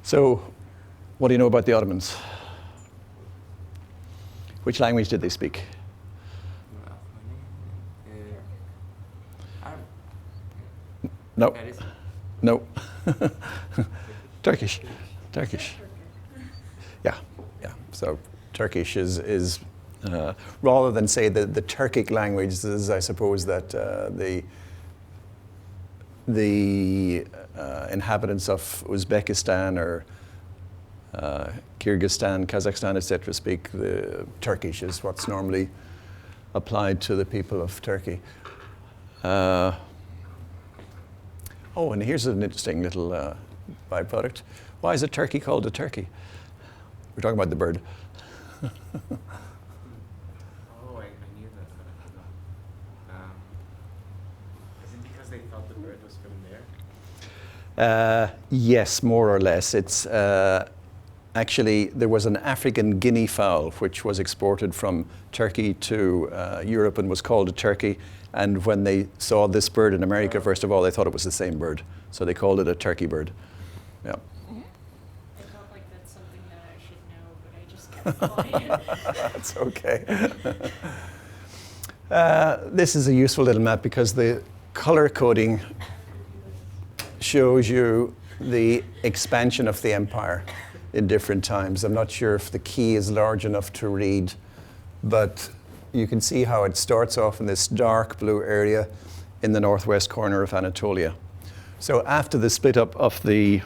So, what do you know about the Ottomans? Which language did they speak? No. No. Turkish. Turkish. Yeah. So Turkish is rather than say the Turkic languages, I suppose that the inhabitants of Uzbekistan or Kyrgyzstan, Kazakhstan, etc., speak the Turkish is what's normally applied to the people of Turkey. Oh, and here's an interesting little byproduct. Why is a turkey called a turkey? We're talking about the bird. Oh, I knew that, but I forgot. Is it because they thought the bird was from there? Yes, more or less. It's actually, there was an African guinea fowl which was exported from Turkey to Europe and was called a turkey. And when they saw this bird in America, first of all, they thought it was the same bird. So they called it a turkey bird. Yeah. I felt like that's something that I should know, but I just kept quiet. That's okay. This is a useful little map because the color coding shows you the expansion of the empire in different times. I'm not sure if the key is large enough to read, but you can see how it starts off in this dark blue area in the northwest corner of Anatolia. So after the split up of the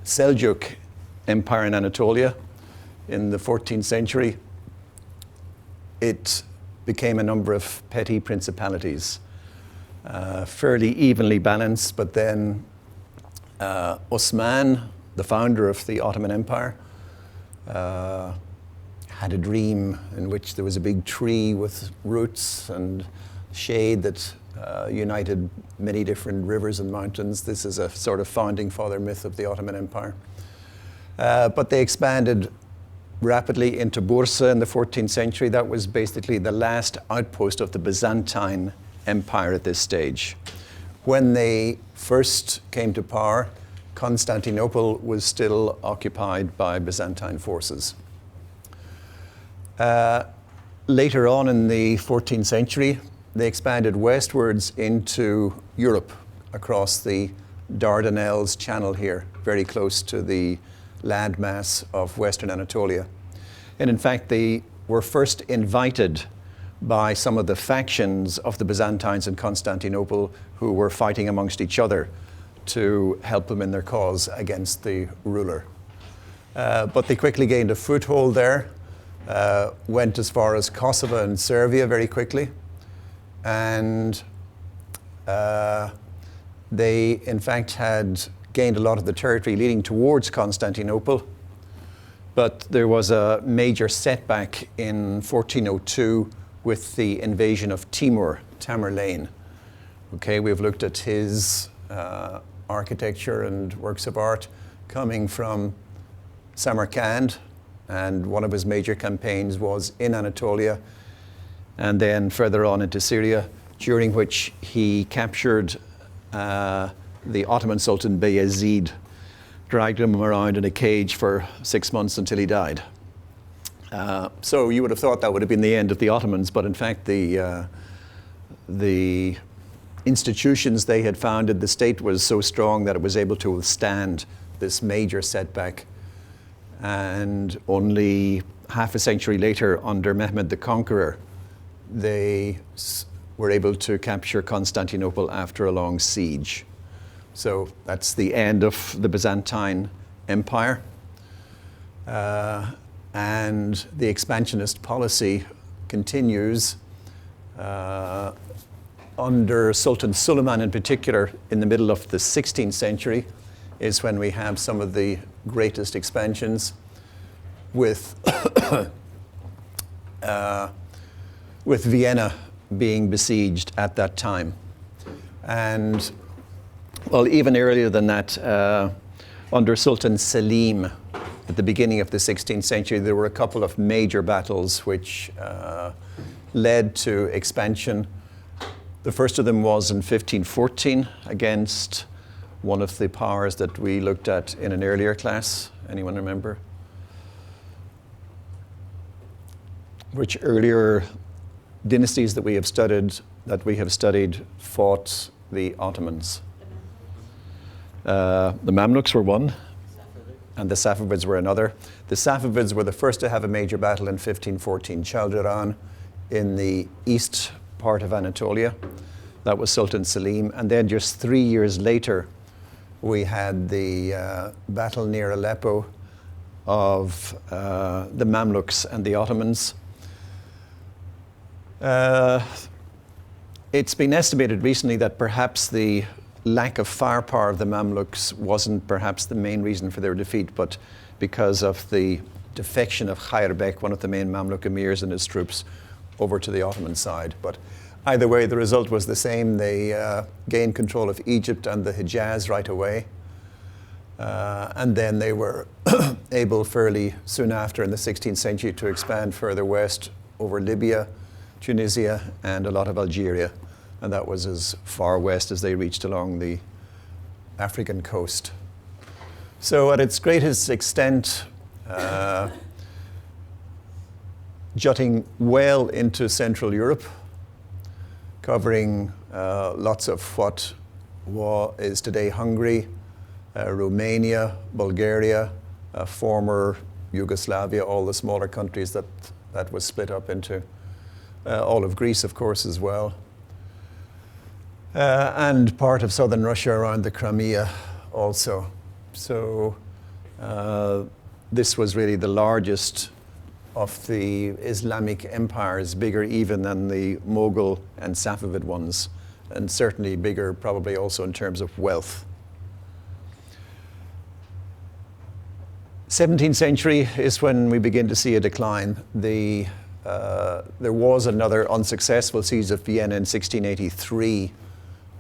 Seljuk Empire in Anatolia in the 14th century, it became a number of petty principalities, fairly evenly balanced, but then Osman, the founder of the Ottoman Empire, had a dream in which there was a big tree with roots and shade that united many different rivers and mountains. This is a sort of founding father myth of the Ottoman Empire. But they expanded rapidly into Bursa in the 14th century. That was basically the last outpost of the Byzantine Empire at this stage. When they first came to power, Constantinople was still occupied by Byzantine forces. Later on in the 14th century, they expanded westwards into Europe across the Dardanelles Channel here, very close to the landmass of Western Anatolia. And in fact, they were first invited by some of the factions of the Byzantines in Constantinople who were fighting amongst each other to help them in their cause against the ruler. But they quickly gained a foothold there. Went as far as Kosovo and Serbia very quickly. And they, in fact, had gained a lot of the territory leading towards Constantinople. But there was a major setback in 1402 with the invasion of Timur, Tamerlane. Okay, we've looked at his architecture and works of art coming from Samarkand, and one of his major campaigns was in Anatolia and then further on into Syria, during which he captured the Ottoman Sultan Bayezid, dragged him around in a cage for 6 months until he died. So you would have thought that would have been the end of the Ottomans, but in fact the institutions they had founded, the state was so strong that it was able to withstand this major setback. And only half a century later, under Mehmed the Conqueror, they were able to capture Constantinople after a long siege. So that's the end of the Byzantine Empire. And the expansionist policy continues under Sultan Sultan in particular. In the middle of the 16th century is when we have some of the greatest expansions, with with Vienna being besieged at that time. And well, even earlier than that, under Sultan Selim, at the beginning of the 16th century, there were a couple of major battles which led to expansion. The first of them was in 1514 against one of the powers that we looked at in an earlier class. Anyone remember? Which earlier dynasties that we have studied fought the Ottomans? The Mamluks were one, and the Safavids were another. The Safavids were the first to have a major battle in 1514, Chaldiran, in the east part of Anatolia. That was Sultan Selim. And then just 3 years later, we had the battle near Aleppo of the Mamluks and the Ottomans. It's been estimated recently that perhaps the lack of firepower of the Mamluks wasn't perhaps the main reason for their defeat, but because of the defection of Khair Bek, one of the main Mamluk emirs, and his troops over to the Ottoman side. But either way, the result was the same. They gained control of Egypt and the Hejaz right away. And then they were able fairly soon after in the 16th century to expand further west over Libya, Tunisia, and a lot of Algeria. And that was as far west as they reached along the African coast. So at its greatest extent, jutting well into Central Europe, covering lots of what is today Hungary, Romania, Bulgaria, former Yugoslavia, all the smaller countries that was split up into, all of Greece, of course, as well. And part of southern Russia around the Crimea also. So this was really the largest of the Islamic empires, bigger even than the Mughal and Safavid ones, and certainly bigger probably also in terms of wealth. 17th century is when we begin to see a decline. There was another unsuccessful siege of Vienna in 1683,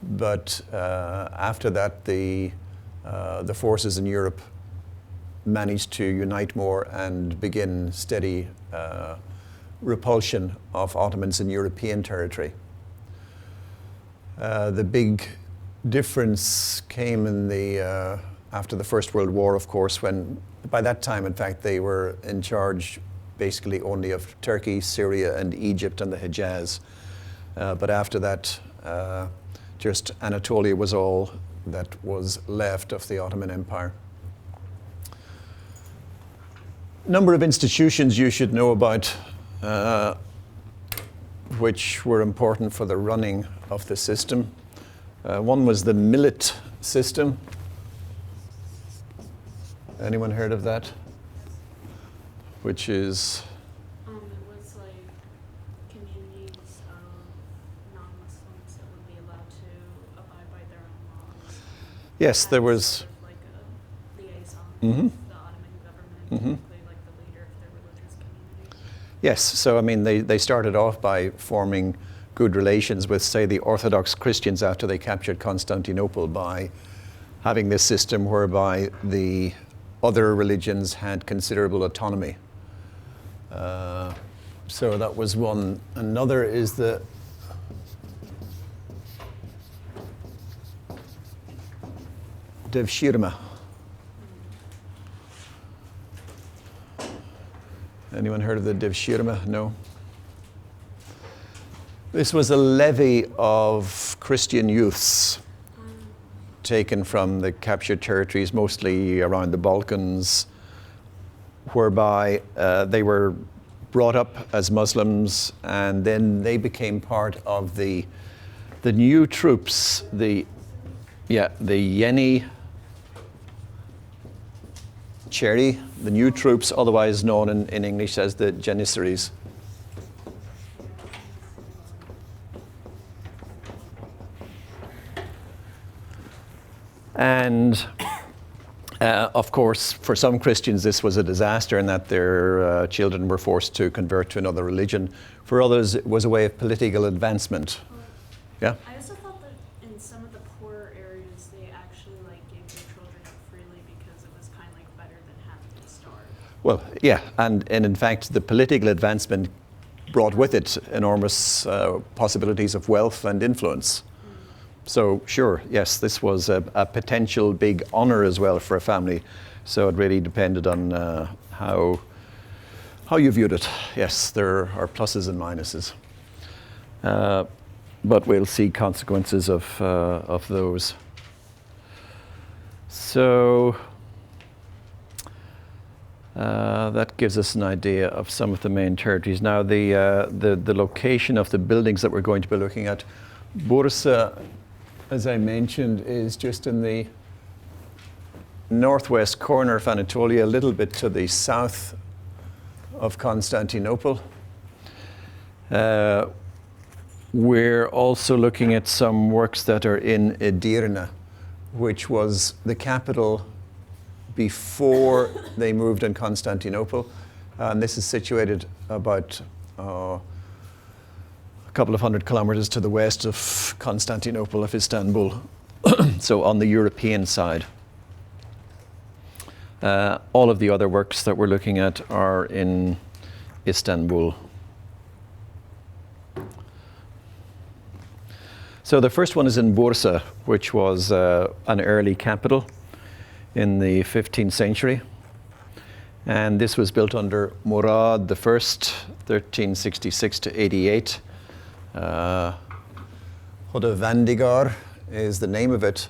but after that the forces in Europe managed to unite more and begin steady repulsion of Ottomans in European territory. The big difference came in after the First World War, of course, when by that time, in fact, they were in charge basically only of Turkey, Syria, and Egypt and the Hejaz. But after that, just Anatolia was all that was left of the Ottoman Empire. Number of institutions you should know about which were important for the running of the system. One was the Millet System. Anyone heard of that? Which is? It was like communities of non-Muslims that would be allowed to abide by their own laws. Yes, there was. Sort of like a liaison Mm-hmm. with the Ottoman government, Mm-hmm. typically like the leader of their religious community. Yes, so I mean, they started off by forming good relations with, say, the Orthodox Christians after they captured Constantinople by having this system whereby the other religions had considerable autonomy. So that was one. Another is the Devshirme. Anyone heard of the Devshirme? No? This was a levy of Christian youths taken from the captured territories, mostly around the Balkans, whereby they were brought up as Muslims, and then they became part of the new troops, the Yeni Cherry, the new troops, otherwise known in English as the Janissaries. And of course, for some Christians, this was a disaster in that their children were forced to convert to another religion. For others, it was a way of political advancement. Yeah? I also thought that in some of the poorer areas, they actually gave their children up freely because it was kind of better than having to starve. Well, yeah, and in fact, the political advancement brought with it enormous possibilities of wealth and influence. So sure, yes, this was a potential big honor as well for a family. So it really depended on how you viewed it. Yes, there are pluses and minuses. But we'll see consequences of those. So that gives us an idea of some of the main territories. Now, the location of the buildings that we're going to be looking at, Bursa, as I mentioned, is just in the northwest corner of Anatolia, a little bit to the south of Constantinople. We're also looking at some works that are in Edirne, which was the capital before they moved in Constantinople. And this is situated about a couple of 100 kilometers to the west of Constantinople, of Istanbul, so on the European side. All of the other works that we're looking at are in Istanbul. So the first one is in Bursa, which was an early capital in the 15th century. And this was built under Murad I, 1366 to 88. Hodavandigar is the name of it.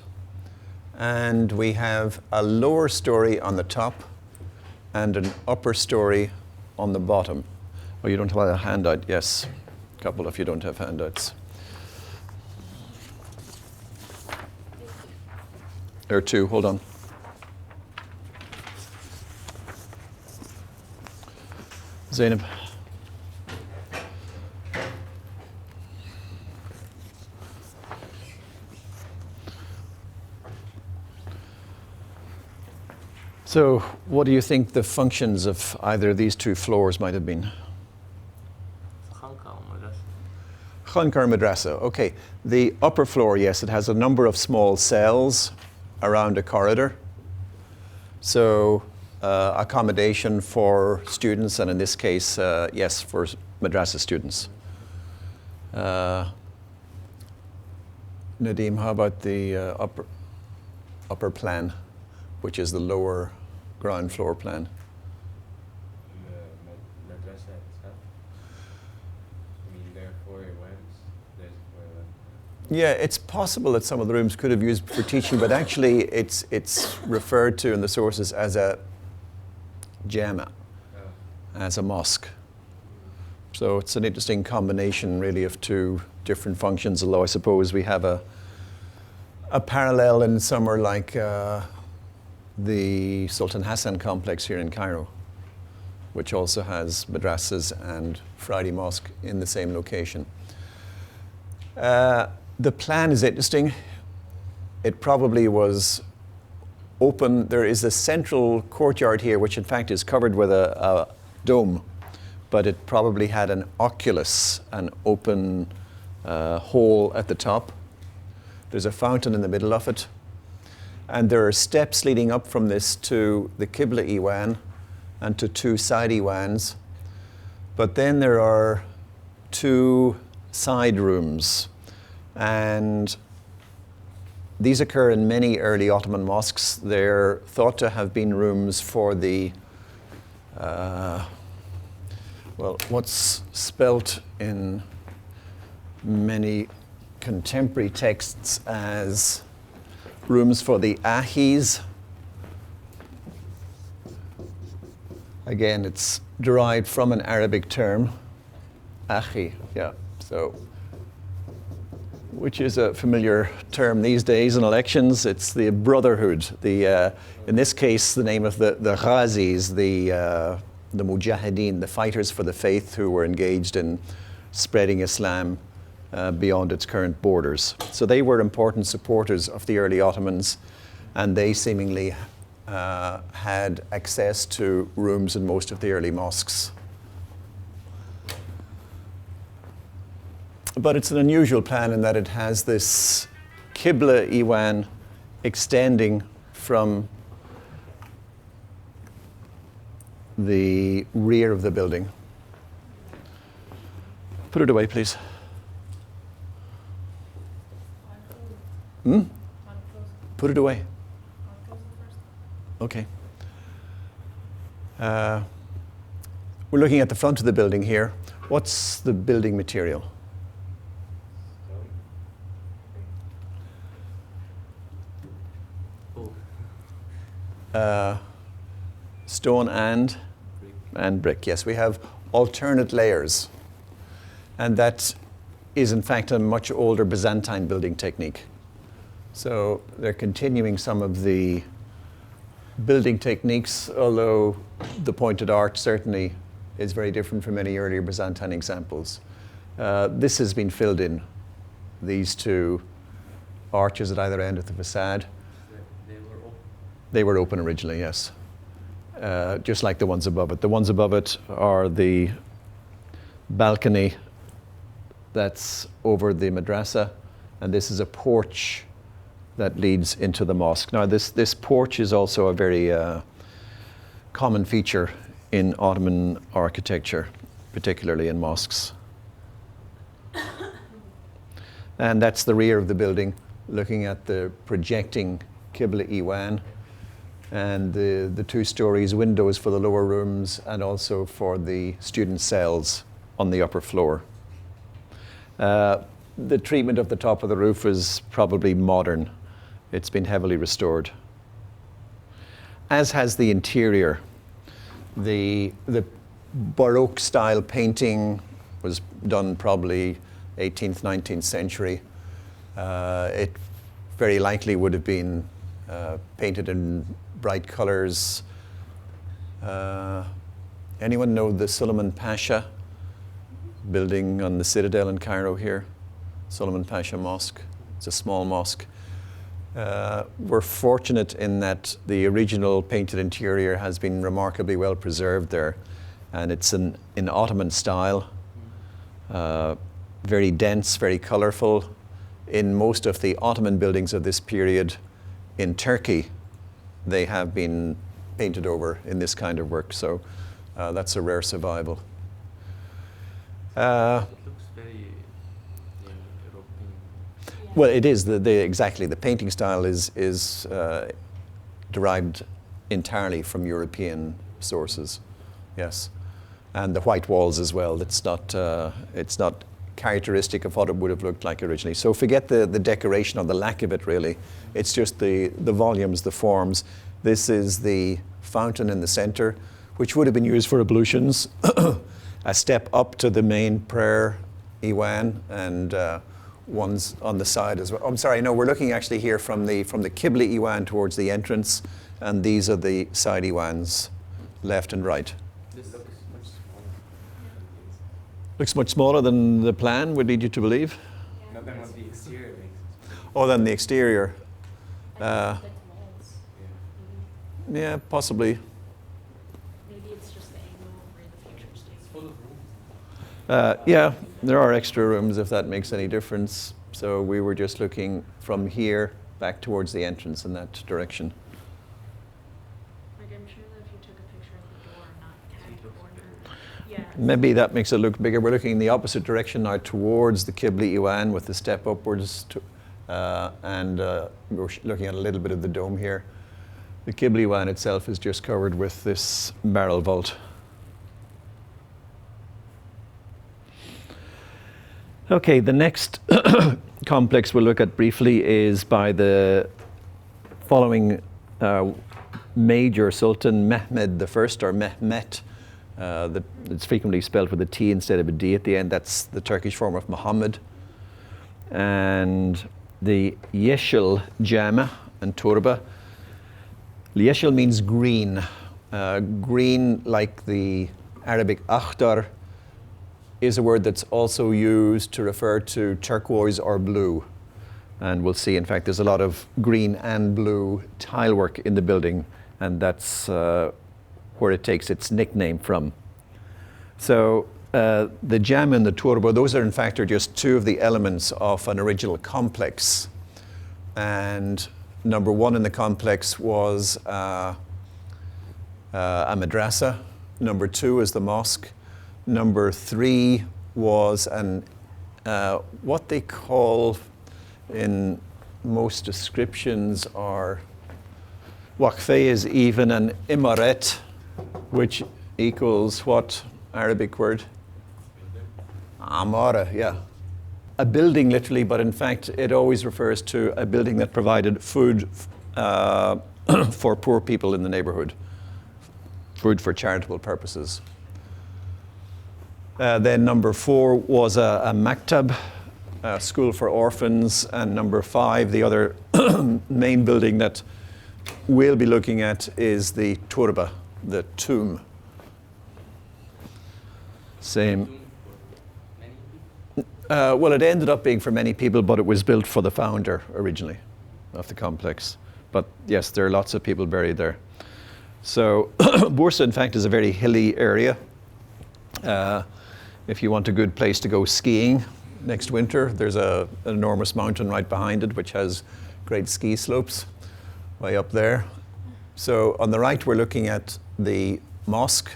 And we have a lower story on the top and an upper story on the bottom. Oh, you don't have a handout? Yes. A couple of you don't have handouts. There are two, hold on. Zainab. So, what do you think the functions of either of these two floors might have been? Khankar Madrasa. Okay. The upper floor, yes, it has a number of small cells around a corridor. So, accommodation for students, and in this case, yes, for madrasa students. Nadeem, how about the upper plan, which is the lower ground floor plan? The madrasa itself. I mean, there are 4 wings. There's 4 left. Yeah, it's possible that some of the rooms could have used for teaching, but actually it's referred to in the sources as a jama, as a mosque. So it's an interesting combination, really, of two different functions, although I suppose we have a parallel in somewhere like the Sultan Hassan complex here in Cairo, which also has madrasas and Friday mosque in the same location. The plan is interesting. It probably was open. There is a central courtyard here, which in fact is covered with a dome, but it probably had an oculus, an open hole at the top. There's a fountain in the middle of it. And there are steps leading up from this to the Qibla Iwan and to 2 side Iwans. But then there are 2 side rooms. And these occur in many early Ottoman mosques. They're thought to have been rooms for the, well, what's spelt in many contemporary texts as rooms for the ahis. Again, it's derived from an Arabic term, ahi, yeah. So, which is a familiar term these days in elections. It's the brotherhood. In this case, the name of the Ghazis, the Mujahideen, the fighters for the faith who were engaged in spreading Islam beyond its current borders. So they were important supporters of the early Ottomans, and they seemingly had access to rooms in most of the early mosques. But it's an unusual plan in that it has this Qibla Iwan extending from the rear of the building. Put it away, please. Hmm? Want to close, Put it away. want to close it first? Okay. We're looking at the front of the building here. What's the building material? Stone. Stone and brick. Yes, we have alternate layers. And that is in fact a much older Byzantine building technique. So they're continuing some of the building techniques, although the pointed arch certainly is very different from any earlier Byzantine examples. This has been filled in, these two arches at either end of the facade. They were open. They were open originally, yes. Just like the ones above it. The ones above it are the balcony that's over the madrasa, and this is a porch that leads into the mosque. Now this porch is also a very common feature in Ottoman architecture, particularly in mosques. And that's the rear of the building, looking at the projecting Qibla Iwan, and the 2 stories, windows for the lower rooms and also for the student cells on the upper floor. The treatment of the top of the roof is probably modern. It's been heavily restored. As has the interior. The Baroque style painting was done probably 18th, 19th century. It very likely would have been painted in bright colors. Anyone know the Sultan Pasha building on the Citadel in Cairo here? Sultan Pasha Mosque. It's a small mosque. We're fortunate in that the original painted interior has been remarkably well preserved there, and it's in Ottoman style, very dense, very colorful. In most of the Ottoman buildings of this period in Turkey, they have been painted over in this kind of work, so that's a rare survival. It looks very European. Well, it is. Exactly. The painting style is derived entirely from European sources. Yes, and the white walls as well. It's not characteristic of what it would have looked like originally. So forget the decoration or the lack of it. Really, it's just the volumes, the forms. This is the fountain in the center, which would have been used for ablutions. A step up to the main prayer Iwan, and one's on the side as well. I'm sorry, no, we're looking actually here from the Qibla Iwan towards the entrance, and these are the side Iwans, left and right. This looks much smaller. Looks much smaller than the plan would lead you to believe. Not than what the exterior makes it. Oh, than the exterior. I think it's walls. Yeah. Yeah, possibly. Maybe it's just the angle where the picture's taken. It's full of rooms. Yeah, there are extra rooms if that makes any difference. So we were just looking from here back towards the entrance in that direction. Like, I'm sure that if you took a picture of the door, not kind of corner. Yeah. Maybe that makes it look bigger. We're looking in the opposite direction now towards the Qibla Iwan with the step upwards, and we're looking at a little bit of the dome here. The Qibla Iwan itself is just covered with this barrel vault. Okay, the next complex we'll look at briefly is by the following major Sultan, Mehmed I, or Mehmet. It's frequently spelled with a T instead of a D at the end. That's the Turkish form of Muhammad. And the Yeşil Jama and Turba. Yeşil means green. Green, like the Arabic akhdar, is a word that's also used to refer to turquoise or blue. And we'll see, in fact, there's a lot of green and blue tile work in the building, and that's where it takes its nickname from. So the jam and the turba, those are in fact are just two of the elements of an original complex. And number one in the complex was a madrasa. Number two is the mosque. Number three was what they call in most descriptions are Waqf is even an imaret, which equals what Arabic word? Amara, yeah. A building literally, but in fact it always refers to a building that provided food for poor people in the neighborhood, food for charitable purposes. Then number 4 was a maktab, a school for orphans, and number 5, the other main building that we'll be looking at is the turba, the tomb. Same. Well, it ended up being for many people, but it was built for the founder originally of the complex. But yes, there are lots of people buried there. So Bursa, in fact, is a very hilly area. If you want a good place to go skiing next winter, there's an enormous mountain right behind it, which has great ski slopes way up there. So on the right, we're looking at the mosque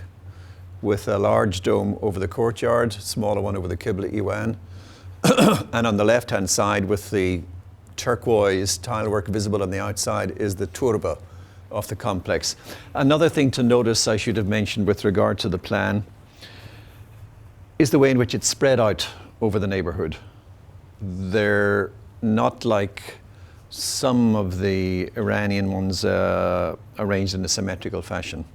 with a large dome over the courtyard, smaller one over the Qibla Iwan. And on the left-hand side, with the turquoise tilework visible on the outside, is the turba of the complex. Another thing to notice I should have mentioned with regard to the plan is the way in which it's spread out over the neighborhood. They're not like some of the Iranian ones arranged in a symmetrical fashion.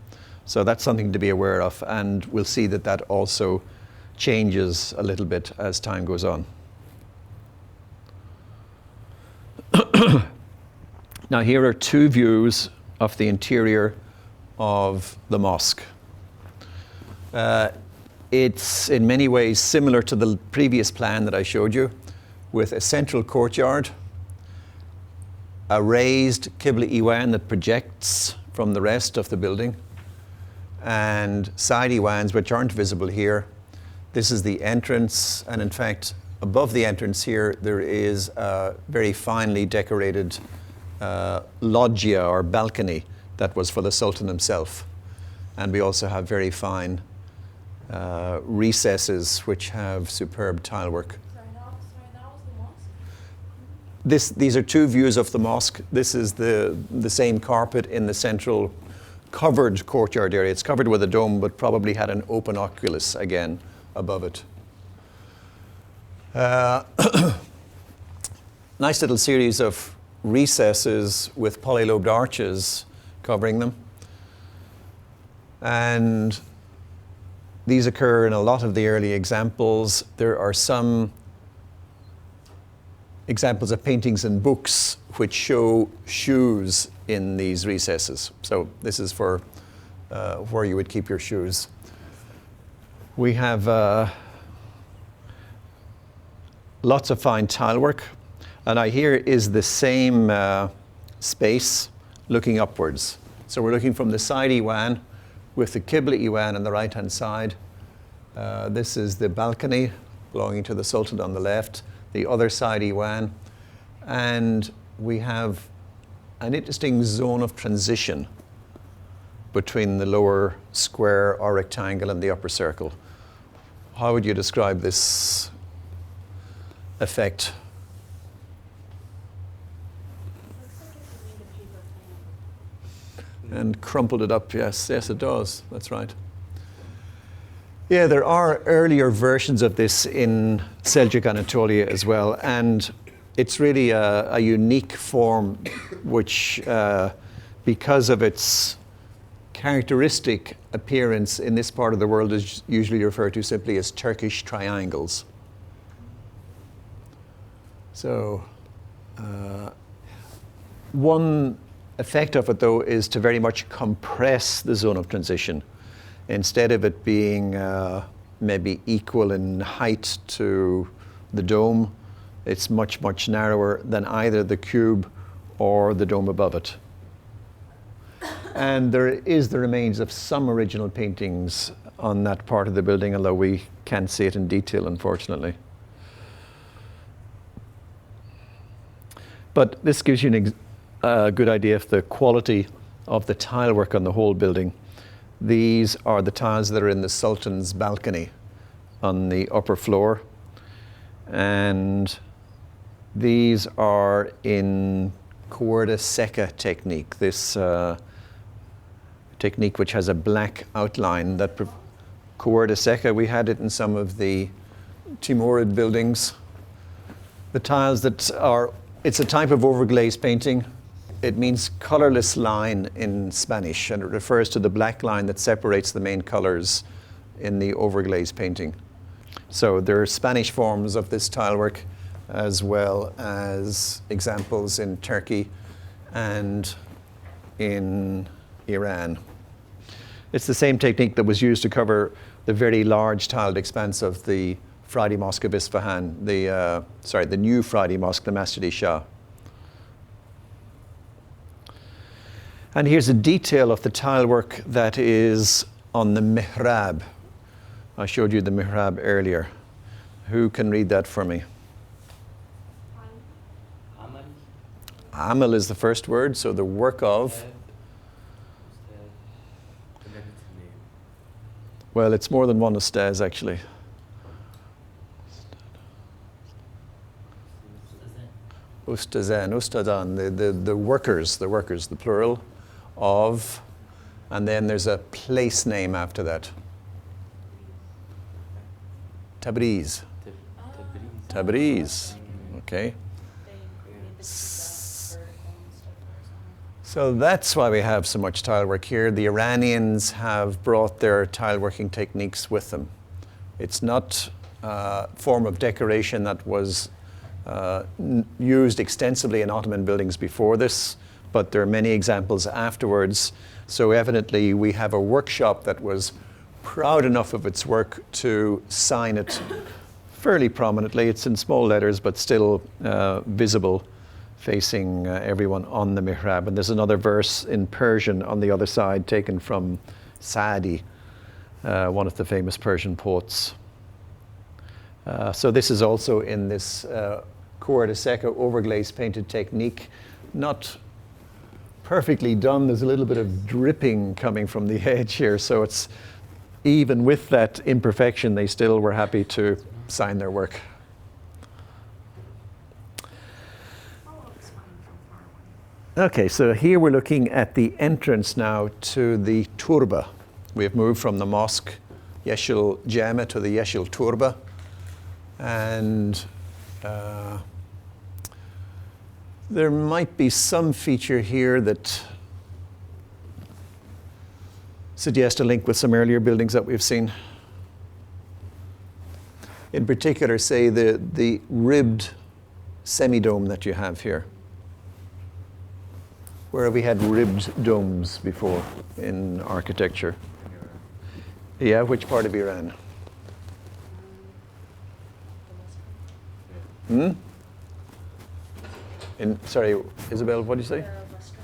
So that's something to be aware of, and we'll see that that also changes a little bit as time goes on. Now here are 2 views of the interior of the mosque. It's in many ways similar to the previous plan that I showed you, with a central courtyard, a raised Qibla Iwan that projects from the rest of the building, and side Iwans which aren't visible here. This is the entrance, and in fact, above the entrance here, there is a very finely decorated loggia or balcony that was for the Sultan himself. And we also have very fine recesses which have superb tilework. Sorry, that was the mosque? These are 2 views of the mosque. This is the same carpet in the central covered courtyard area. It's covered with a dome, but probably had an open oculus again above it. Nice little series of recesses with polylobed arches covering them. And these occur in a lot of the early examples. There are some examples of paintings and books which show shoes in these recesses. So this is for where you would keep your shoes. We have lots of fine tilework, and here is the same space looking upwards. So we're looking from the side Iwan with the Qibla Iwan on the right-hand side. This is the balcony belonging to the Sultan on the left, the other side Iwan, and we have an interesting zone of transition between the lower square or rectangle and the upper circle. How would you describe this effect? Looks like if you made a paper fan. And crumpled it up, yes, it does, that's right. Yeah, there are earlier versions of this in Seljuk Anatolia as well, and it's really a unique form which, because of its characteristic appearance in this part of the world, is usually referred to simply as Turkish triangles. So, one effect of it, though, is to very much compress the zone of transition. Instead of it being maybe equal in height to the dome, it's much, much narrower than either the cube or the dome above it. And there is the remains of some original paintings on that part of the building, although we can't see it in detail, unfortunately. But this gives you a good idea of the quality of the tile work on the whole building. These are the tiles that are in the Sultan's balcony on the upper floor. And These are in cuerda seca technique, this technique which has a black outline. Cuerda seca, we had it in some of the Timurid buildings. The tiles it's a type of overglaze painting. It means colorless line in Spanish, and it refers to the black line that separates the main colors in the overglaze painting. So there are Spanish forms of this tile work, as well as examples in Turkey and in Iran. It's the same technique that was used to cover the very large tiled expanse of the Friday Mosque of Isfahan, the new Friday Mosque, the Masjid-i-Shah. And here's a detail of the tile work that is on the mihrab. I showed you the mihrab earlier. Who can read that for me? Amal. Amal is the first word, so the work of. And then its name. Well, it's more than one ustaz, actually. Ustazan, ustadan, the workers, the plural of, and then there's a place name after that. Tabriz. Tabriz. Okay. So that's why we have so much tile work here. The Iranians have brought their tile working techniques with them. It's not a form of decoration that was used extensively in Ottoman buildings before this, but there are many examples afterwards. So evidently we have a workshop that was proud enough of its work to sign it fairly prominently. It's in small letters, but still visible, facing everyone on the mihrab. And there's another verse in Persian on the other side, taken from Saadi, one of the famous Persian poets. So this is also in this cuerda seca overglaze painted technique. Not perfectly done. There's a little bit of dripping coming from the edge here. So it's even with that imperfection, they still were happy to sign their work. Okay, so here we're looking at the entrance now to the turba. We have moved from the mosque Yeshil Jama to the Yeshil Turba. And there might be some feature here that suggests a link with some earlier buildings that we've seen. In particular, say the ribbed semi-dome that you have here. Where have we had ribbed domes before in architecture? Yeah, which part of Iran? Sorry, Isabel, what did you say? The western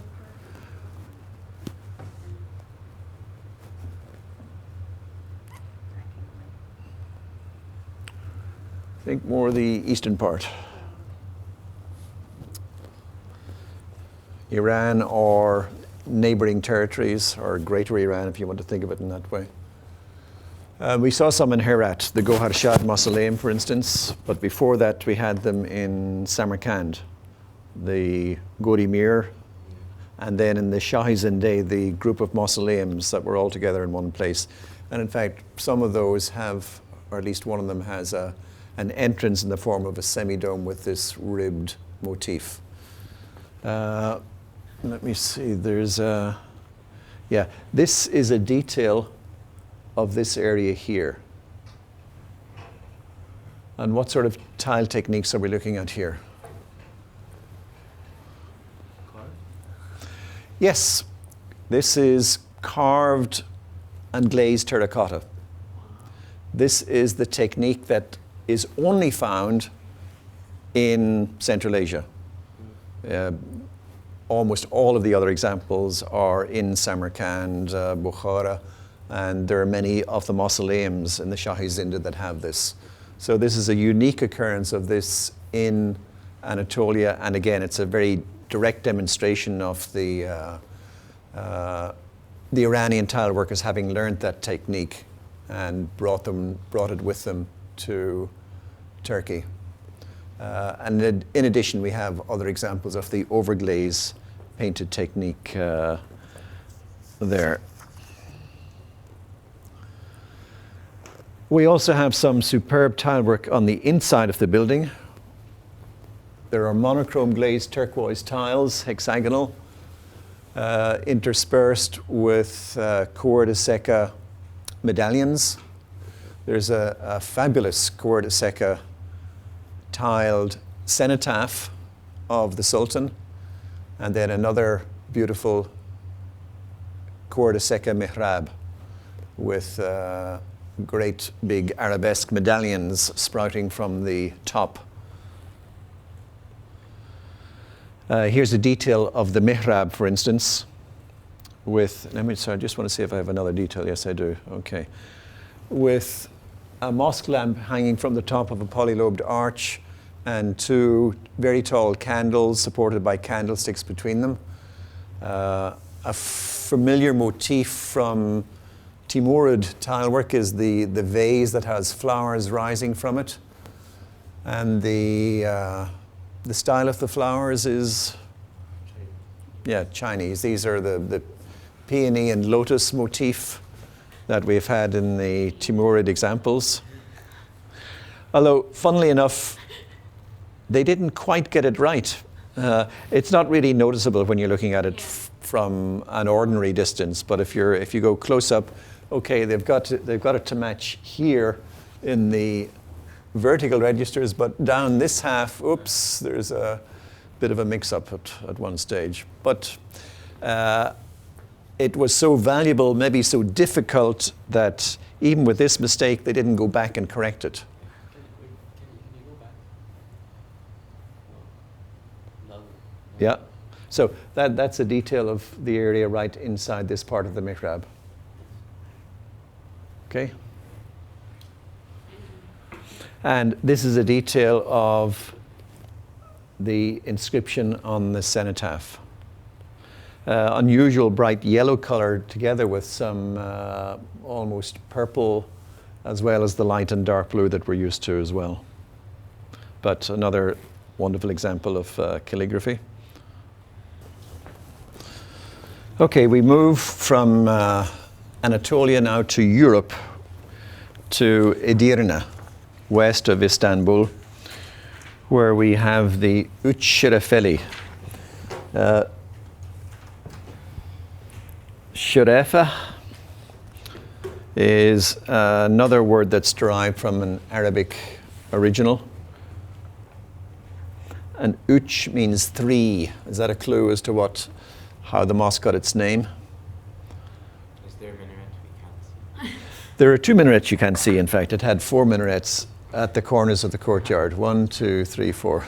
I think more the eastern part. Iran or neighboring territories, or greater Iran, if you want to think of it in that way. We saw some in Herat, the Gohar Shad Mausoleum, for instance, but before that we had them in Samarkand, the Gori Mir, and then in the Shahi Zinde, the group of mausoleums that were all together in one place. And in fact, some of those have, or at least one of them has an entrance in the form of a semi-dome with this ribbed motif. Let me see, there's this is a detail of this area here. And what sort of tile techniques are we looking at here? Yes, this is carved and glazed terracotta. This is the technique that is only found in Central Asia. Almost all of the other examples are in Samarkand, Bukhara, and there are many of the mausoleums in the Shahi Zinde that have this. So this is a unique occurrence of this in Anatolia, and again, it's a very direct demonstration of the Iranian tile workers having learned that technique and brought it with them to Turkey. And in addition, we have other examples of the overglaze painted technique there. We also have some superb tilework on the inside of the building. There are monochrome glazed turquoise tiles, hexagonal, interspersed with Cour de Seca medallions. There's a fabulous Cour de Seca tiled cenotaph of the Sultan, and then another beautiful Cour de Seca mihrab with great big arabesque medallions sprouting from the top. Here's a detail of the mihrab, for instance, with, I just want to see if I have another detail. Yes, I do. Okay. With a mosque lamp hanging from the top of a polylobed arch and two very tall candles supported by candlesticks between them. A familiar motif from Timurid tilework is the vase that has flowers rising from it. And the style of the flowers is, Chinese. These are the peony and lotus motif that we've had in the Timurid examples. Although, funnily enough, they didn't quite get it right. It's not really noticeable when you're looking at it from an ordinary distance, but if you go close up, okay, they've got it to match here in the vertical registers, but down this half, oops, there's a bit of a mix-up at one stage. But it was so valuable, maybe so difficult, that even with this mistake, they didn't go back and correct it. Can you go back? No. Yeah. So that's a detail of the area right inside this part of the mihrab. Okay. And this is a detail of the inscription on the cenotaph. Unusual bright yellow color together with some almost purple, as well as the light and dark blue that we're used to as well. But another wonderful example of calligraphy. Okay, we move from Anatolia now to Europe, to Edirne, west of Istanbul, where we have the Üç Şerefeli. Sherefa is another word that's derived from an Arabic original. And üç means three. Is that a clue as to how the mosque got its name? Is there a minaret we can't see? There are two minarets you can't see, in fact. It had 4 minarets at the corners of the courtyard. 1, 2, 3, 4.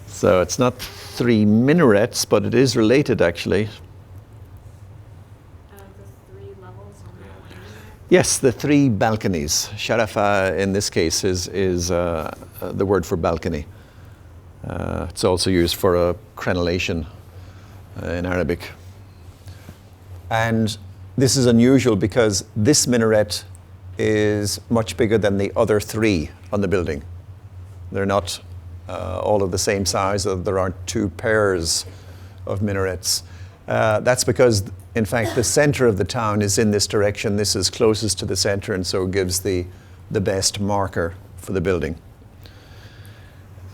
So it's not 3 minarets, but it is related, actually. The 3 levels on the line. Yes, the 3 balconies. Sharafa, in this case, is the word for balcony. It's also used for a crenellation in Arabic. And this is unusual because this minaret is much bigger than the other 3 on the building. They're not all of the same size. There aren't 2 pairs of minarets. That's because, in fact, the center of the town is in this direction. This is closest to the center, and so gives the best marker for the building.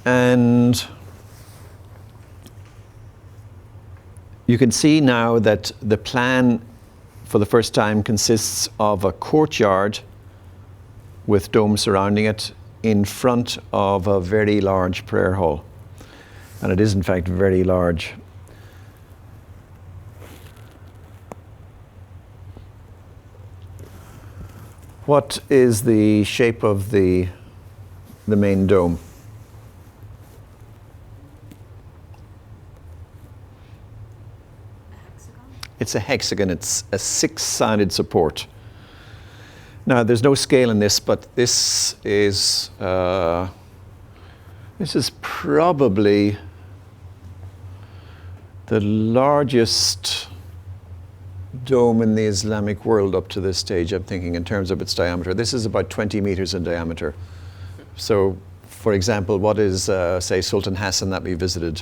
And you can see now that the plan for the first time consists of a courtyard with domes surrounding it in front of a very large prayer hall. And it is, in fact, very large. What is the shape of the main dome? It's a hexagon. It's a 6-sided support. Now, there's no scale in this, but this is probably the largest dome in the Islamic world up to this stage, I'm thinking, in terms of its diameter. This is about 20 meters in diameter. So For example, what is, say, Sultan Hassan that we visited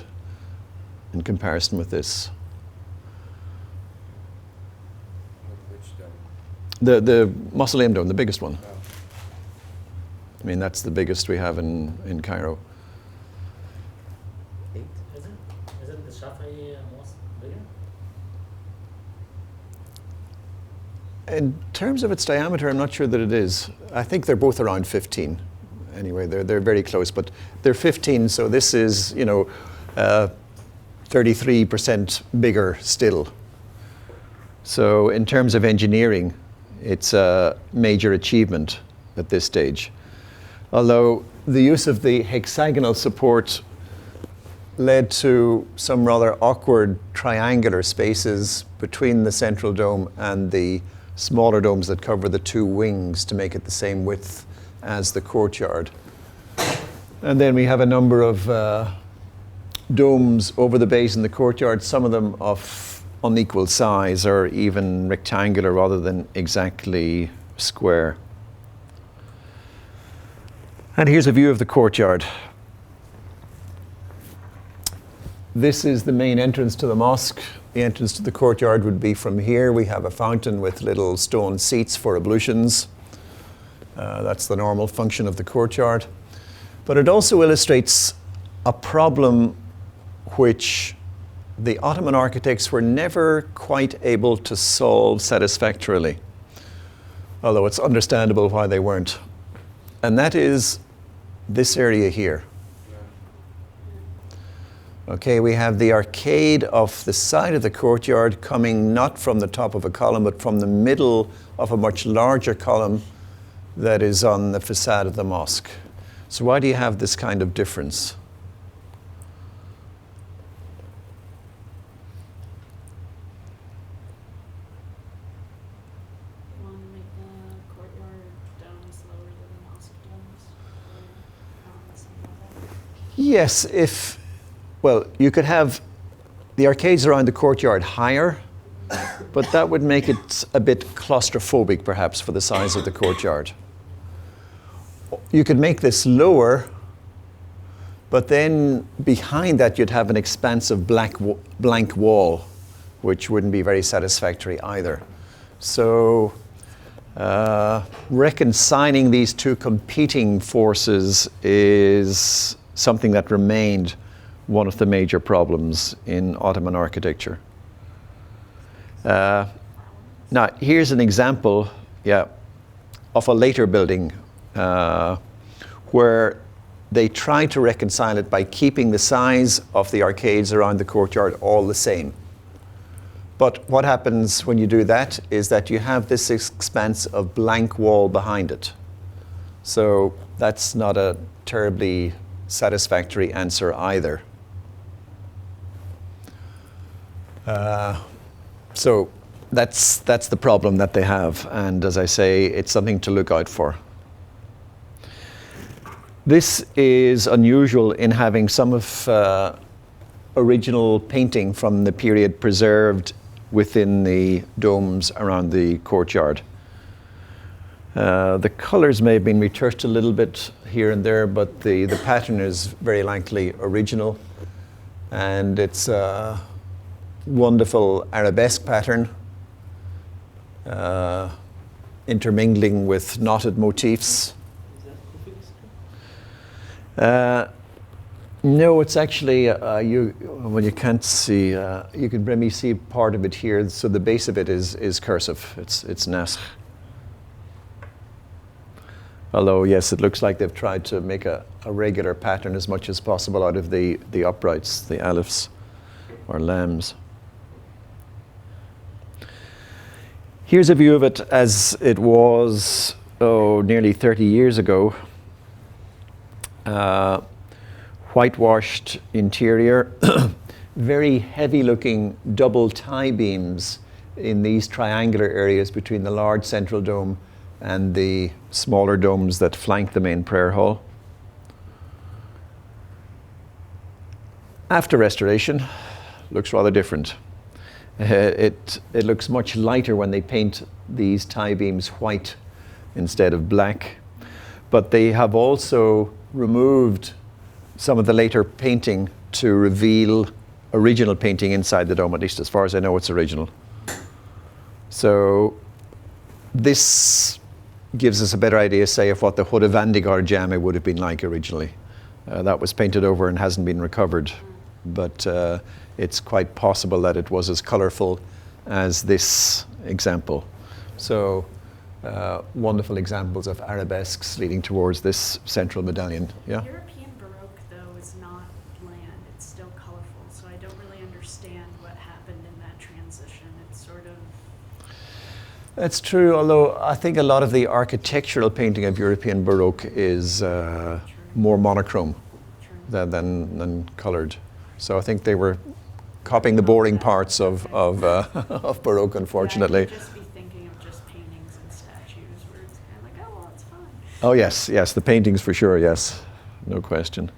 in comparison with this? Which dome? The Mausoleum Dome, the biggest one. Oh. I mean, that's the biggest we have in Cairo. 8, is it? Isn't the Shafi'i mosque bigger? In terms of its diameter, I'm not sure that it is. I think they're both around 15. Anyway, they're very close, but they're 15, so this is, 33% bigger still. So in terms of engineering, it's a major achievement at this stage. Although the use of the hexagonal support led to some rather awkward triangular spaces between the central dome and the smaller domes that cover the two wings to make it the same width as the courtyard. And then we have a number of domes over the base in the courtyard, some of them of unequal size or even rectangular rather than exactly square. And here's a view of the courtyard. This is the main entrance to the mosque. The entrance to the courtyard would be from here. We have a fountain with little stone seats for ablutions. That's the normal function of the courtyard. But it also illustrates a problem which the Ottoman architects were never quite able to solve satisfactorily, although it's understandable why they weren't. And that is this area here. Okay, we have the arcade of the side of the courtyard coming not from the top of a column, but from the middle of a much larger column that is on the facade of the mosque. So why do you have this kind of difference? You want to make the courtyard domes lower than the mosque domes? Or something like that? Yes, well, you could have the arcades around the courtyard higher, but that would make it a bit claustrophobic perhaps for the size of the courtyard. You could make this lower, but then behind that you'd have an expansive blank wall, which wouldn't be very satisfactory either. So reconciling these two competing forces is something that remained one of the major problems in Ottoman architecture. Now, here's an example, of a later building where they tried to reconcile it by keeping the size of the arcades around the courtyard all the same. But what happens when you do that is that you have this expanse of blank wall behind it. So that's not a terribly satisfactory answer either. So that's the problem that they have, and as I say, it's something to look out for. This is unusual in having some of original painting from the period preserved within the domes around the courtyard. The colors may have been retouched a little bit here and there, but the pattern is very likely original, and it's a wonderful arabesque pattern, intermingling with knotted motifs. No, it's actually, you can't see, you can maybe see part of it here, so the base of it is cursive, it's naskh. Although, yes, it looks like they've tried to make a regular pattern as much as possible out of the uprights, the alifs or lams. Here's a view of it as it was, nearly 30 years ago. Whitewashed interior, very heavy looking double tie beams in these triangular areas between the large central dome and the smaller domes that flank the main prayer hall. After restoration, looks rather different. It looks much lighter when they paint these tie beams white instead of black. But they have also removed some of the later painting to reveal original painting inside the dome. At least as far as I know, it's original. So this gives us a better idea, say, of what the Hodavandigar Jame would have been like originally. That was painted over and hasn't been recovered, but it's quite possible that it was as colorful as this example. So wonderful examples of arabesques leading towards this central medallion. Yeah. European Baroque, though, is not bland. It's still colorful. So I don't really understand what happened in that transition. It's sort of... That's true, although I think a lot of the architectural painting of European Baroque is more monochrome than colored. So I think they were copying the boring parts of Baroque, unfortunately. Yeah, I could just be thinking of just paintings and statues where it's kind of like, oh, well, it's fine. Oh, yes, the paintings for sure, yes, no question.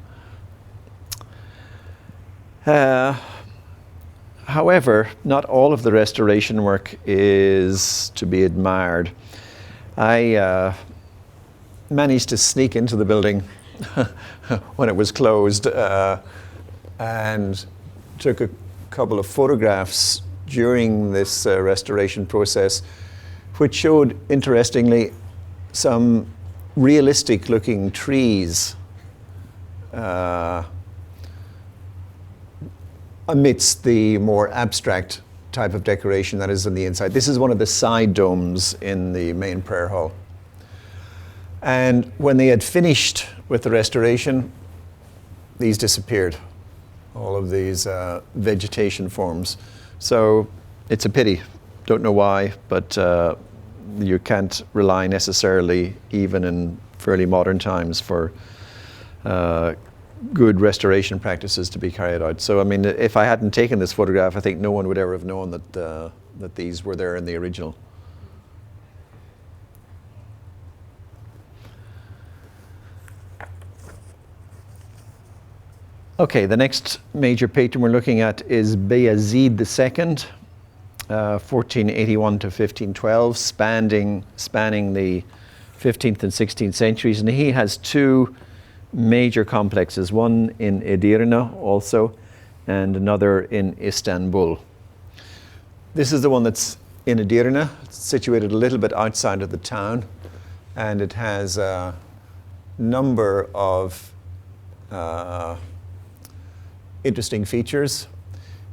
However, not all of the restoration work is to be admired. I managed to sneak into the building when it was closed and took a couple of photographs during this restoration process, which showed, interestingly, some realistic looking trees amidst the more abstract type of decoration that is on the inside. This is one of the side domes in the main prayer hall. And when they had finished with the restoration, these disappeared, all of these vegetation forms. So it's a pity. Don't know why, but you can't rely necessarily, even in fairly modern times, for good restoration practices to be carried out. So I mean, if I hadn't taken this photograph, I think no one would ever have known that these were there in the original. Okay, the next major patron we're looking at is Bayezid II, 1481 to 1512, spanning the 15th and 16th centuries. And he has two major complexes, one in Edirne also, and another in Istanbul. This is the one that's in Edirne. It's situated a little bit outside of the town, and it has a number of interesting features.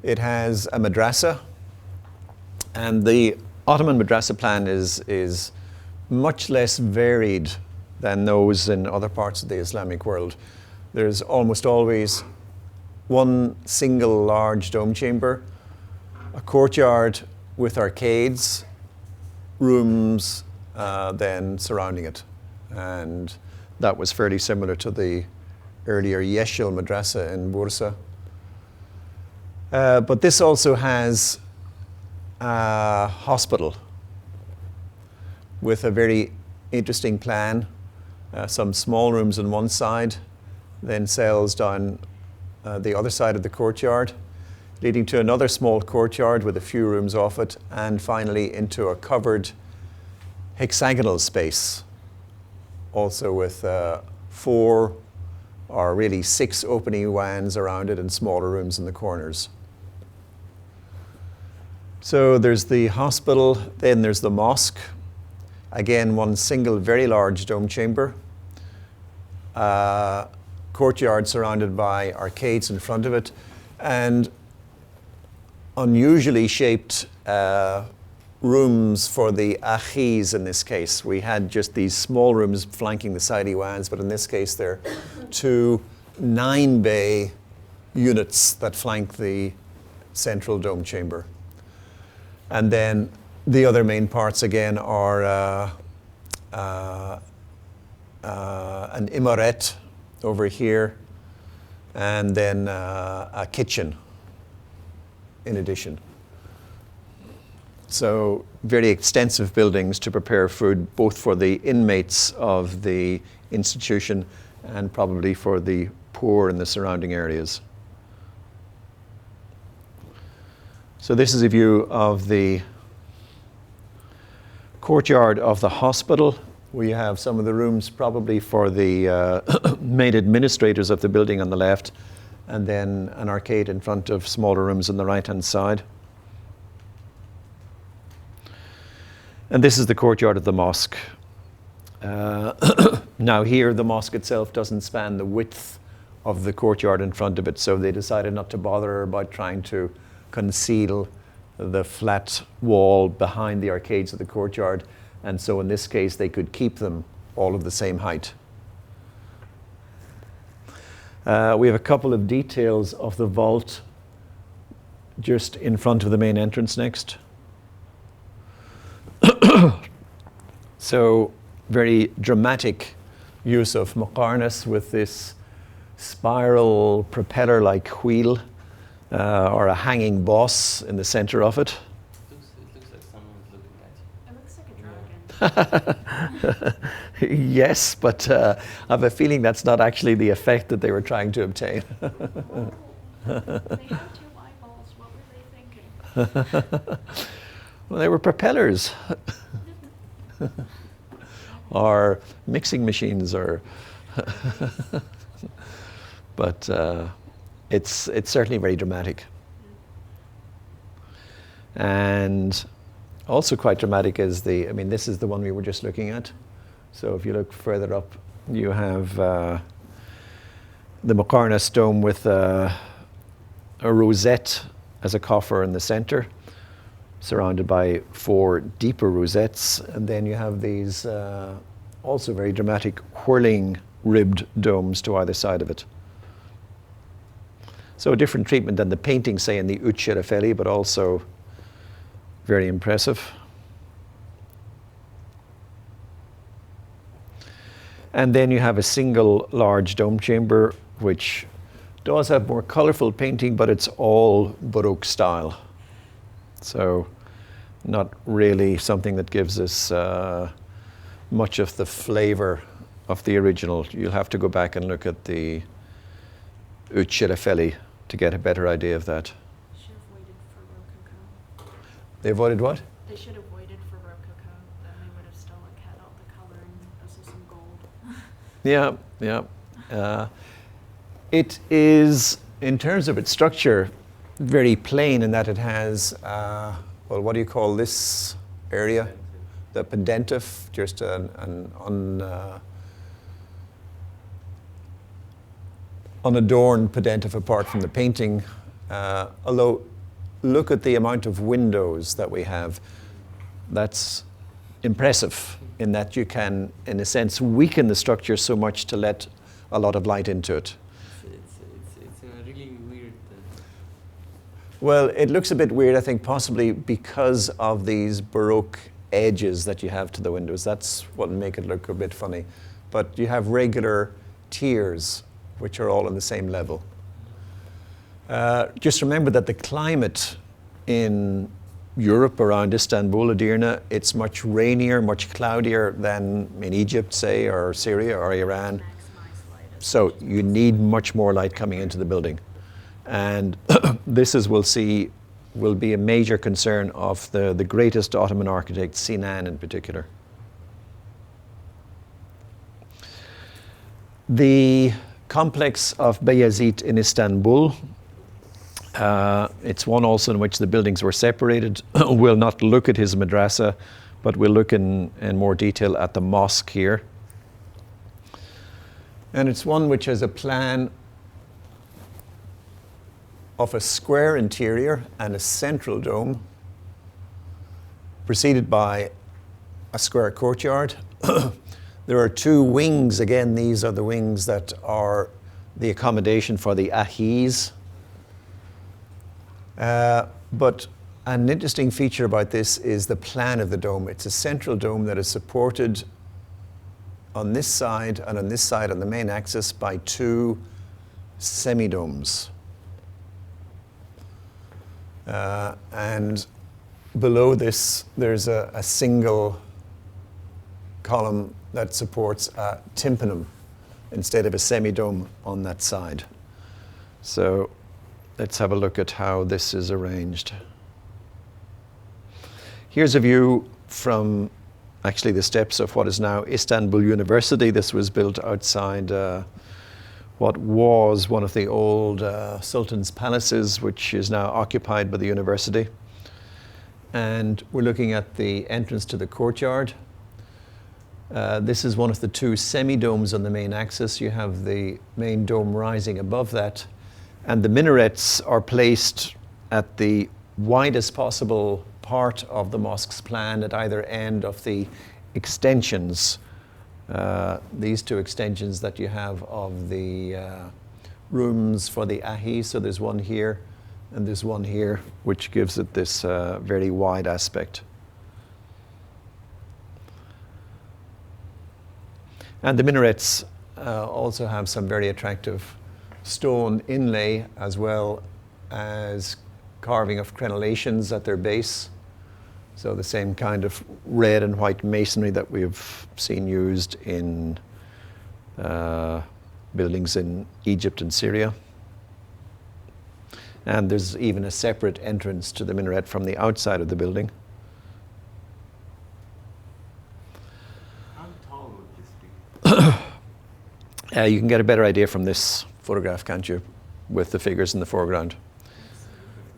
It has a madrasa, and the Ottoman madrasa plan is much less varied than those in other parts of the Islamic world. There's almost always one single large dome chamber, a courtyard with arcades, rooms then surrounding it. And that was fairly similar to the earlier Yeşil madrasa in Bursa. But this also has a hospital with a very interesting plan. Some small rooms on one side, then cells down the other side of the courtyard, leading to another small courtyard with a few rooms off it, and finally into a covered hexagonal space, also with 4 or really 6 opening wans around it and smaller rooms in the corners. So there's the hospital, then there's the mosque. Again, one single very large dome chamber. Courtyard surrounded by arcades in front of it, and unusually shaped rooms for the achis in this case. We had just these small rooms flanking the side iwans, but in this case they're 2 9-bay units that flank the central dome chamber. And then the other main parts again are an imaret over here, and then a kitchen in addition. So very extensive buildings to prepare food both for the inmates of the institution and probably for the poor in the surrounding areas. So this is a view of the courtyard of the hospital. We have some of the rooms probably for the main administrators of the building on the left, and then an arcade in front of smaller rooms on the right-hand side. And this is the courtyard of the mosque. Now here, the mosque itself doesn't span the width of the courtyard in front of it, so they decided not to bother about trying to conceal the flat wall behind the arcades of the courtyard, and so in this case they could keep them all of the same height. We have a couple of details of the vault just in front of the main entrance next. So very dramatic use of muqarnas with this spiral propeller-like wheel or a hanging boss in the center of it. It looks like someone's looking at you. It looks like a dragon. Yes, but I have a feeling that's not actually the effect that they were trying to obtain. Oh, they had 2 eyeballs. What were they thinking? Well, they were propellers. Or mixing machines, or but it's certainly very dramatic. And also quite dramatic is this is the one we were just looking at. So if you look further up, you have the muqarnas dome with a rosette as a coffer in the center, surrounded by 4 deeper rosettes, and then you have these also very dramatic whirling ribbed domes to either side of it. So a different treatment than the painting, say, in the Uccelefeli, but also very impressive. And then you have a single large dome chamber, which does have more colorful painting, but it's all Baroque style. So not really something that gives us much of the flavor of the original. You'll have to go back and look at the Uccelefeli to get a better idea of that. Should have waited for Rococo. They avoided what? They should have waited for Rococo. Then they would have still had all the color and also some gold. Yeah. It is, in terms of its structure, very plain in that it has, well, what do you call this area? The pendentif, just an unadorned pendentif apart from the painting. Although, look at the amount of windows that we have. That's impressive in that you can, in a sense, weaken the structure so much to let a lot of light into it. It's a really weird. Well, it looks a bit weird, I think, possibly because of these Baroque edges that you have to the windows. That's what will make it look a bit funny. But you have regular tiers, which are all on the same level. Just remember that the climate in Europe around Istanbul, Edirne, it's much rainier, much cloudier than in Egypt, say, or Syria or Iran. Maximize light as So much as you need much more light coming into the building. And this, as we'll see, will be a major concern of the greatest Ottoman architect, Sinan in particular. The complex of Beyazit in Istanbul, it's one also in which the buildings were separated. We'll not look at his madrasa, but we'll look in more detail at the mosque here. And it's one which has a plan of a square interior and a central dome, preceded by a square courtyard. There are 2 wings. Again, these are the wings that are the accommodation for the ahis. But an interesting feature about this is the plan of the dome. It's a central dome that is supported on this side and on this side on the main axis by 2 semi-domes. And below this, there's a single column that supports a tympanum instead of a semi-dome on that side. So let's have a look at how this is arranged. Here's a view from actually the steps of what is now Istanbul University. This was built outside what was one of the old Sultan's palaces, which is now occupied by the university. And we're looking at the entrance to the courtyard. This is one of the two semi-domes on the main axis. You have the main dome rising above that, and the minarets are placed at the widest possible part of the mosque's plan at either end of the extensions. These two extensions that you have of the rooms for the ahi. So there's one here and there's one here, which gives it this very wide aspect. And the minarets also have some very attractive stone inlay, as well as carving of crenellations at their base. So the same kind of red and white masonry that we've seen used in buildings in Egypt and Syria. And there's even a separate entrance to the minaret from the outside of the building. How tall would this be? You can get a better idea from this photograph, can't you, with the figures in the foreground.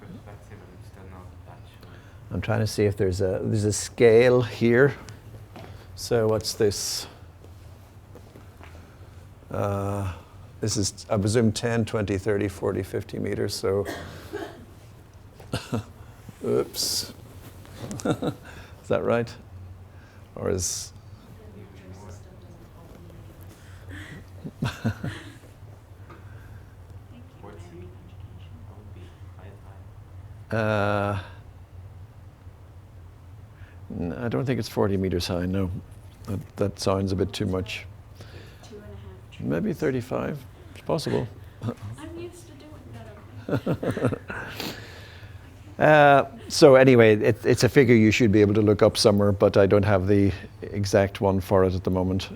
That's it, I'm still not that sure. I'm trying to see if there's a scale here. So what's this? This is, I presume, 10, 20, 30, 40, 50 meters. So, oops. Is that right? Or is... The metric system doesn't help me anyway. Thank you for What's having he? education. That would be high. I don't think it's 40 meters high, no. That sounds a bit too much. 2.5 trees. Maybe 35. It's possible. I'm used to doing that. So anyway, it's a figure you should be able to look up somewhere, but I don't have the exact one for it at the moment.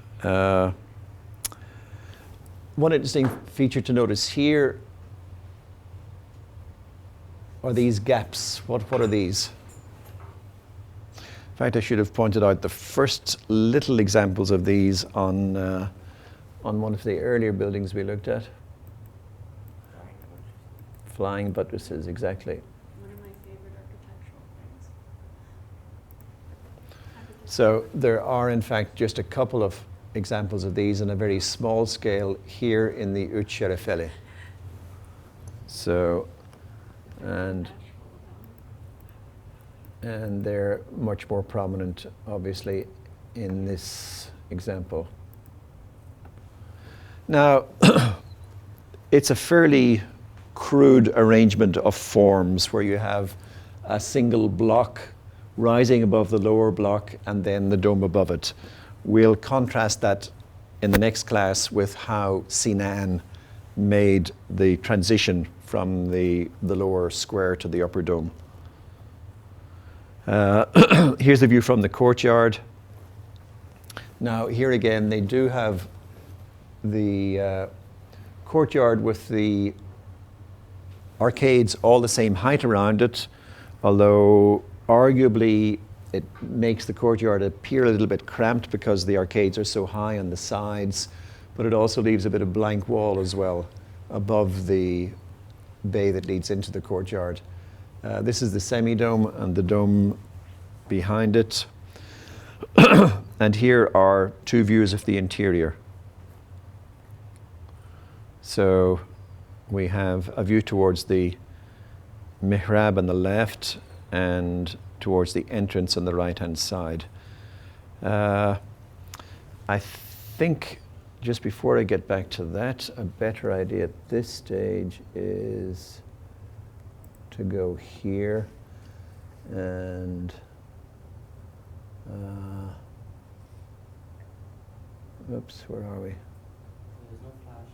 One interesting feature to notice here are these gaps. What are these? In fact, I should have pointed out the first little examples of these on one of the earlier buildings we looked at. Flying buttresses, exactly. One of my favorite architectural things. Happy to So there are, in fact, just a couple of examples of these on a very small scale here in the Üç Şerefeli. So, and they're much more prominent, obviously, in this example. Now, it's a fairly crude arrangement of forms where you have a single block rising above the lower block and then the dome above it. We'll contrast that in the next class with how Sinan made the transition from the lower square to the upper dome. Here's the view from the courtyard. Now, here again, they do have the courtyard with the arcades all the same height around it, although arguably it makes the courtyard appear a little bit cramped because the arcades are so high on the sides, but it also leaves a bit of blank wall as well above the bay that leads into the courtyard. This is the semi-dome and the dome behind it. And here are two views of the interior. So we have a view towards the mihrab on the left and towards the entrance on the right-hand side. I think, just before I get back to that, a better idea at this stage is to go here and oops, where are we? There's no flash.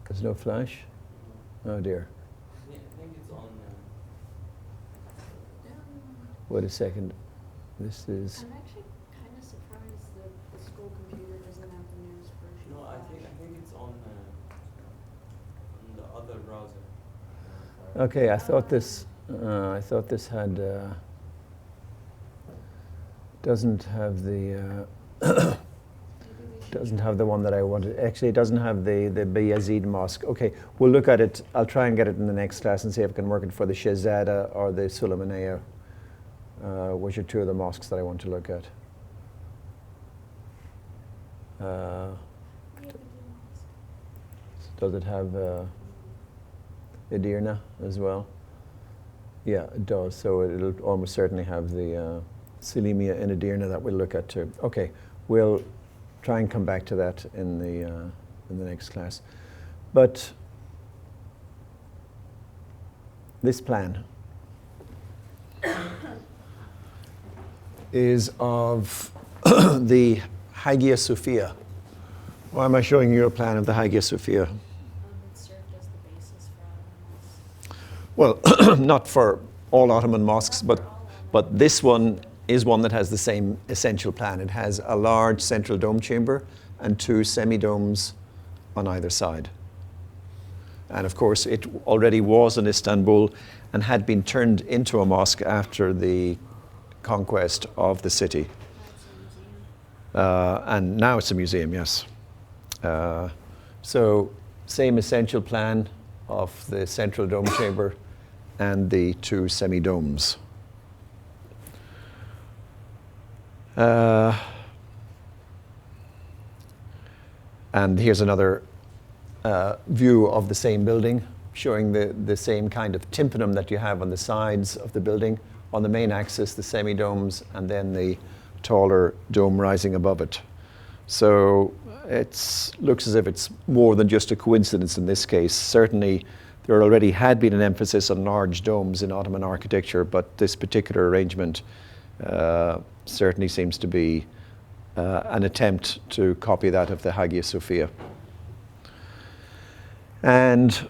There's no flash? Oh dear. Yeah, I think it's on. Wait a second. This is... I'm actually kind of surprised that the school computer doesn't have the newest version. No, of I think Flash. it's on the other browser. Okay, I thought this had... Doesn't have the doesn't have the one that I wanted. Actually, it doesn't have the Bayezid Mosque. Okay, we'll look at it. I'll try and get it in the next class and see if I can work it for the Shehzada or the Sulaymaniyah, which are two of the mosques that I want to look at. Does it have Edirne as well? Yeah, it does. So it'll almost certainly have the Selimiya in Edirne that we'll look at too. Okay, we'll try and come back to that in the next class. But this plan is of the Hagia Sophia. Why am I showing you a plan of the Hagia Sophia? It served as the basis for Ottoman mosques. Well, not for all Ottoman mosques, but this one is one that has the same essential plan. It has a large central dome chamber and two semi-domes on either side. And of course, it already was in Istanbul and had been turned into a mosque after the conquest of the city. And now it's a museum, yes. So, same essential plan of the central dome chamber and the two semi-domes. And here's another view of the same building, showing the same kind of tympanum that you have on the sides of the building. On the main axis, the semi-domes, and then the taller dome rising above it. So it looks as if it's more than just a coincidence in this case. Certainly, there already had been an emphasis on large domes in Ottoman architecture, but this particular arrangement certainly seems to be an attempt to copy that of the Hagia Sophia. And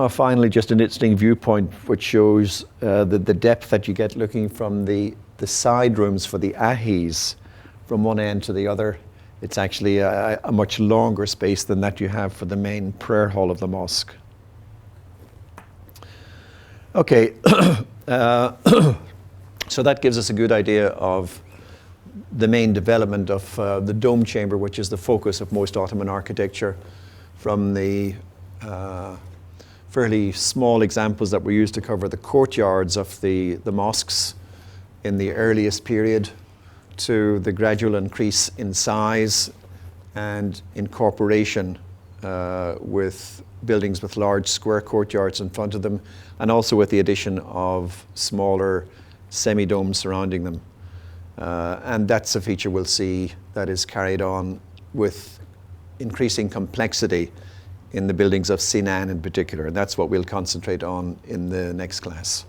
finally, just an interesting viewpoint which shows the depth that you get looking from the side rooms for the ahis from one end to the other. It's actually a much longer space than that you have for the main prayer hall of the mosque. Okay, so that gives us a good idea of the main development of the dome chamber, which is the focus of most Ottoman architecture, from the fairly small examples that were used to cover the courtyards of the mosques in the earliest period, to the gradual increase in size and incorporation with buildings with large square courtyards in front of them, and also with the addition of smaller semi-domes surrounding them. And that's a feature we'll see that is carried on with increasing complexity in the buildings of Sinan in particular. And that's what we'll concentrate on in the next class.